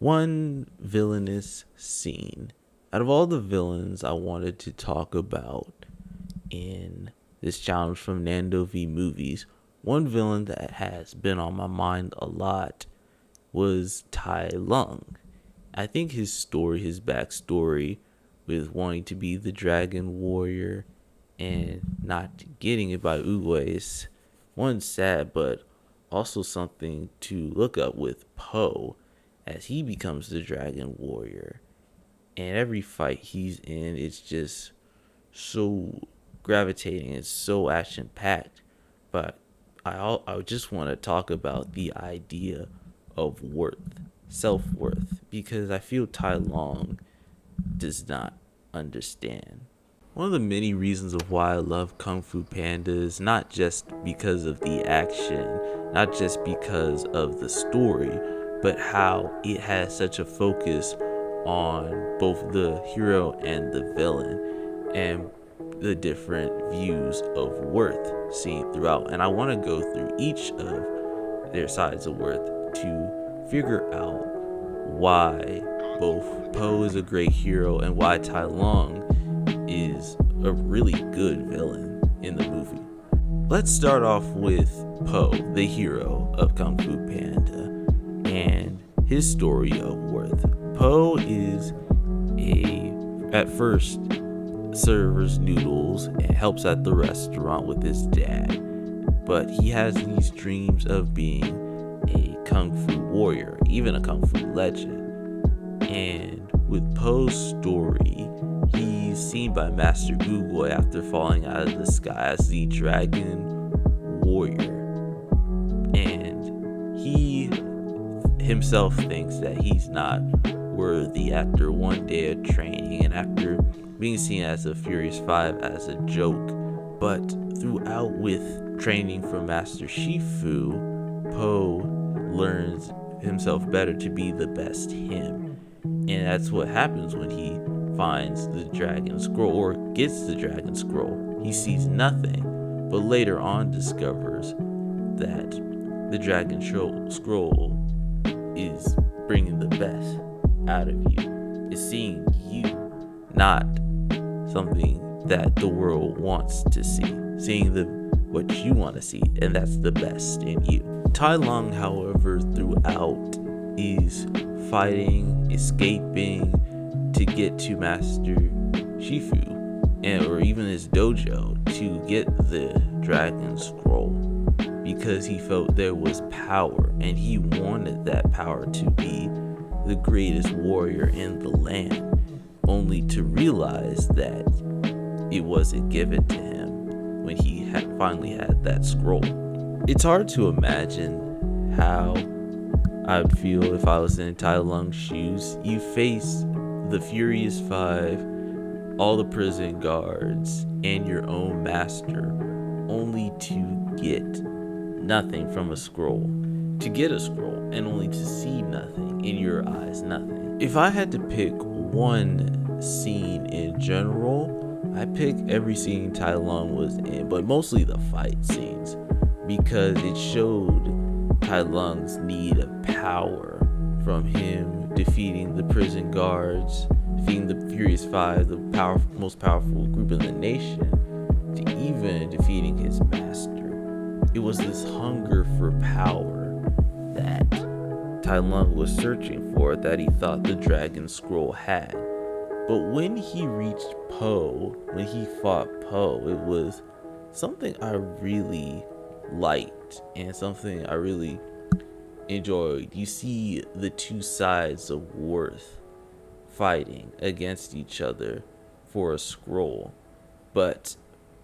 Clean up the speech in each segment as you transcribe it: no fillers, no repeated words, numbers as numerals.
One villainous scene. Out of all the villains I wanted to talk about in this challenge from Nando v Movies, one villain that has been on my mind a lot was Tai Lung. I think his story, his backstory with wanting to be the Dragon Warrior and not getting it by Uguay is one sad, but also something to look up with Poe as he becomes the Dragon Warrior. And every fight he's in, it's just so gravitating, it's so action packed. But I just want to talk about the idea of worth, self worth, because I feel Tai Long does not understand. One of the many reasons of why I love Kung Fu Panda is not just because of the action, not just because of the story, but how it has such a focus on both the hero and the villain and the different views of worth seen throughout. And I want to go through each of their sides of worth to figure out why both Poe is a great hero and why Tai Lung is a really good villain in the movie. Let's start off with Poe, the hero of Kung Fu Panda, and his story of worth. Poe is at first serves noodles and helps at the restaurant with his dad, but he has these dreams of being a Kung Fu warrior, even a Kung Fu legend. And with Poe's story, he's seen by Master Uguay after falling out of the sky as the Dragon Warrior. And he himself thinks that he's not worthy after one day of training and after being seen as a Furious Five as a joke. But throughout with training from Master Shifu, Poe learns himself better to be the best him. And that's what happens when he finds the Dragon Scroll or gets the Dragon Scroll. He sees nothing, but later on discovers that the Dragon Scroll is bringing the best out of you. It's seeing you, not something that the world wants to see. Seeing what you want to see, and that's the best in you. Tai Lung, however, throughout is fighting, escaping to get to Master Shifu or even his dojo to get the Dragon Scroll because he felt there was power and he wanted that power to be the greatest warrior in the land, only to realize that it wasn't given to him when he finally had that scroll. It's hard to imagine how I would feel if I was in Tai Lung's shoes. You face the Furious Five, all the prison guards, and your own master, only to get nothing from a scroll. To get a scroll, and only to see nothing, in your eyes, nothing. If I had to pick one scene in general, I pick every scene Tai Lung was in, but mostly the fight scenes, because it showed Tai Lung's need of power, from him defeating the prison guards, defeating the Furious Five, the most powerful group in the nation, to even defeating his master. It was this hunger for power that Tai Lung was searching for, that he thought the Dragon Scroll had. But when he reached Poe, when he fought Poe, it was something I really liked and something I really enjoyed. You see the two sides of worth fighting against each other for a scroll, but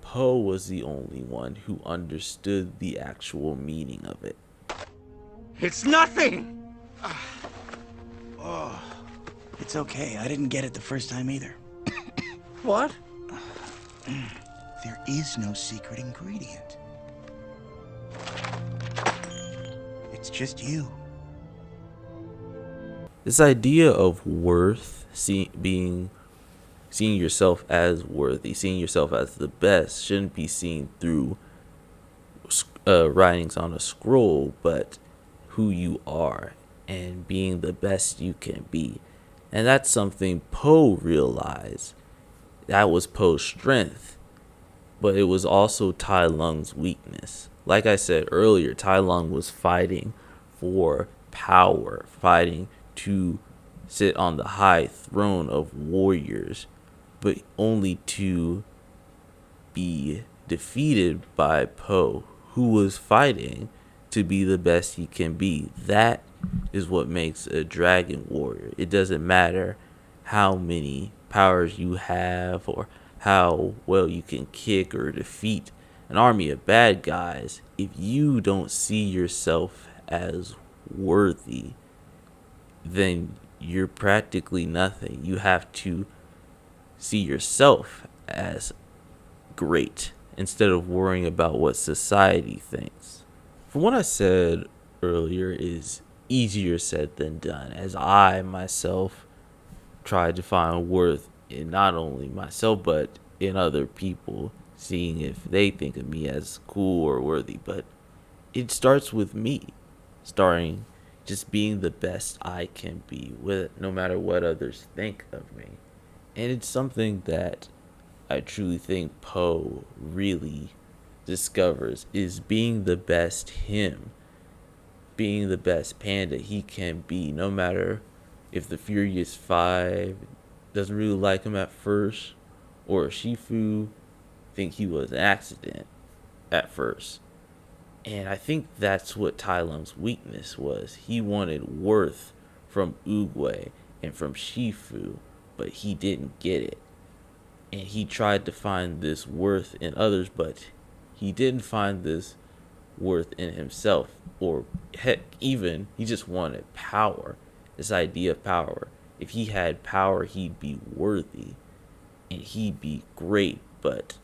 Poe was the only one who understood the actual meaning of it. It's nothing! Oh, it's okay. I didn't get it the first time either. What? There is no secret ingredient. It's just you. This idea of worth, seeing yourself as worthy, seeing yourself as the best, shouldn't be seen through writings on a scroll, but who you are and being the best you can be. And that's something Poe realized. That was Poe's strength, but it was also Tai Lung's weakness. Like I said earlier, Tai Lung was fighting for power, fighting to sit on the high throne of warriors, but only to be defeated by Poe, who was fighting to be the best he can be. That is what makes a dragon warrior. It doesn't matter how many powers you have or how well you can kick or defeat an army of bad guys. If you don't see yourself as worthy, then you're practically nothing. You have to see yourself as great instead of worrying about what society thinks. From what I said earlier is easier said than done, as I myself tried to find worth in not only myself but in other people, seeing if they think of me as cool or worthy. But it starts with me, starting just being the best I can be, with no matter what others think of me. And it's something that I truly think Poe really discovers, is being the best him, being the best panda he can be, no matter if the Furious Five doesn't really like him at first, or Shifu think he was an accident at first. And I think that's what Tai Lung's weakness was. He wanted worth from Oogway and from Shifu, but he didn't get it. And he tried to find this worth in others, but he didn't find this worth in himself. Or heck, even he just wanted power. This idea of power. If he had power, he'd be worthy and he'd be great. But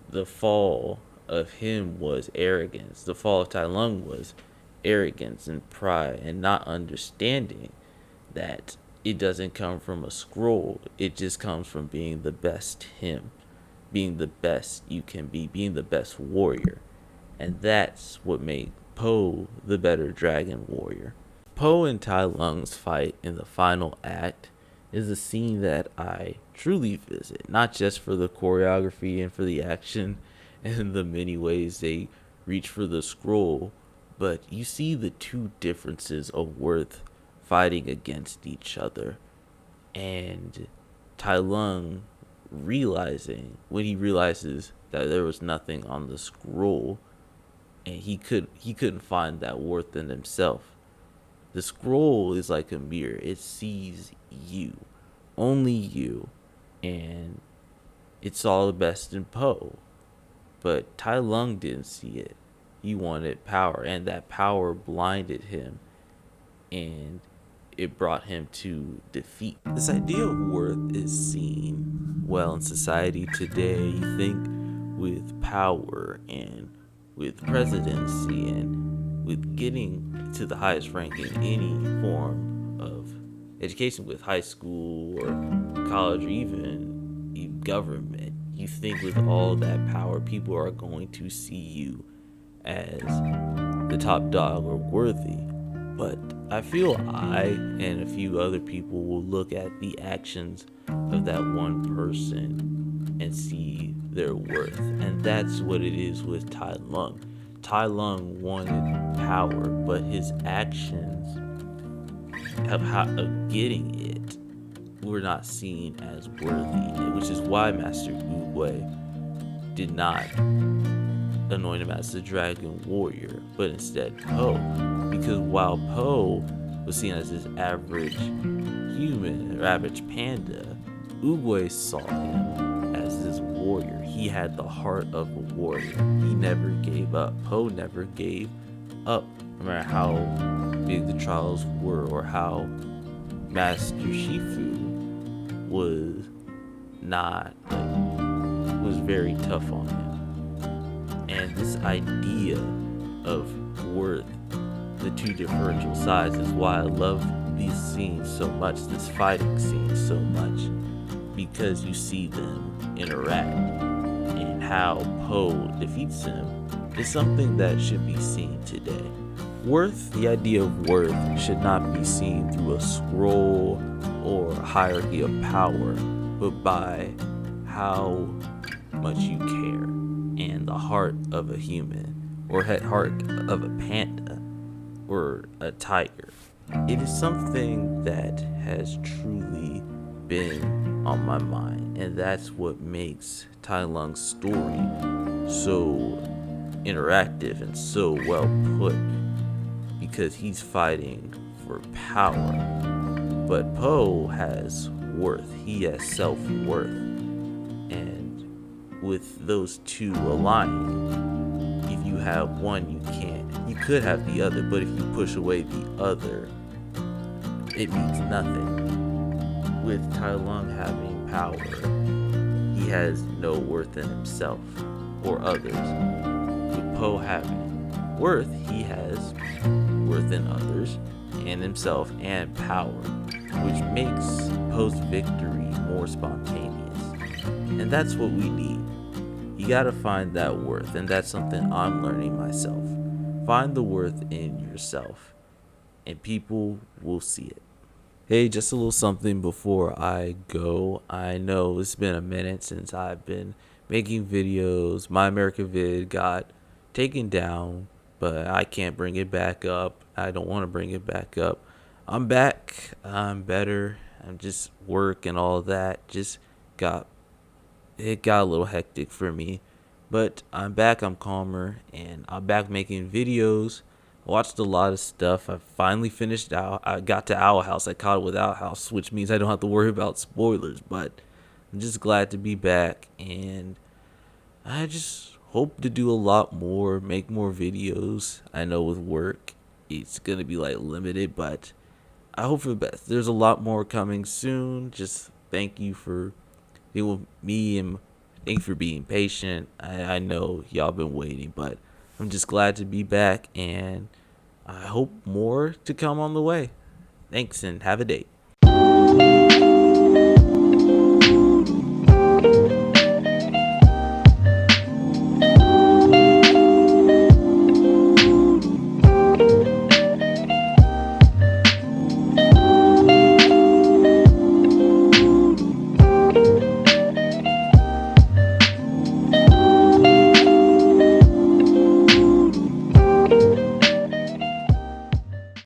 the fall of him was arrogance. The fall of Tai Lung was arrogance and pride, and not understanding that it doesn't come from a scroll. It just comes from being the best him, being the best you can be, being the best warrior. And that's what made Poe the better dragon warrior. Poe and Tai Lung's fight in the final act is a scene that I truly visit, not just for the choreography and for the action and the many ways they reach for the scroll, but you see the two differences of worth fighting against each other. And Tai Lung when he realizes that there was nothing on the scroll, and he couldn't find that worth in himself. The scroll is like a mirror. It sees you, only you, and it saw the best in Poe. But Tai Lung didn't see it. He wanted power, and that power blinded him, and it brought him to defeat. This idea of worth is seen well in society today. You think with power and with presidency and with getting to the highest rank in any form of education, with high school or college or even government, you think with all that power, people are going to see you as the top dog or worthy. But I feel I and a few other people will look at the actions of that one person and see their worth. And that's what it is with Tai Lung. Tai Lung wanted power, but his actions of getting it were not seen as worthy, which is why Master Oogway did not anoint him as the Dragon Warrior, but instead Poe. Because while Poe was seen as this average human or average panda, Oogway saw him as this warrior. He had the heart of a warrior. He never gave up. Poe never gave up, no matter how big the trials were or how Master Shifu was very tough on him. And this idea of worth, the two differential sides, is why I love these scenes so much, this fighting scene so much, because you see them interact, and how Poe defeats him is something that should be seen today. Worth, the idea of worth, should not be seen through a scroll or a hierarchy of power, but by how much you care and the heart of a human, or heart of a panda, or a tiger. It is something that has truly been on my mind, and that's what makes Tai Lung's story so interactive and so well put, because he's fighting for power. But Poe has worth, he has self-worth. And with those two aligning, if you have one, you could have the other, but if you push away the other, it means nothing. With Tai Lung having power, he has no worth in himself or others. With Poe having worth, he has worth in others and himself and power, which makes Poe's victory more spontaneous. And that's what we need. You gotta find that worth, and that's something I'm learning myself. Find the worth in yourself, and people will see it. Hey, just a little something before I go. I know it's been a minute since I've been making videos. My American Vid got taken down, but I can't bring it back up. I don't want to bring it back up. I'm back. I'm better. I'm just work and all that. It got a little hectic for me, but I'm back. I'm calmer, and I'm back making videos. I watched a lot of stuff. I finally finished out. I got to Owl House. I caught it with Owl House, which means I don't have to worry about spoilers. But I'm just glad to be back, and I just hope to do a lot more, make more videos. I know with work, it's gonna be like limited, but I hope for the best. There's a lot more coming soon. Just thank you for being with me, and thank you for being patient. I know y'all been waiting, but I'm just glad to be back, and I hope more to come on the way. Thanks, and have a day.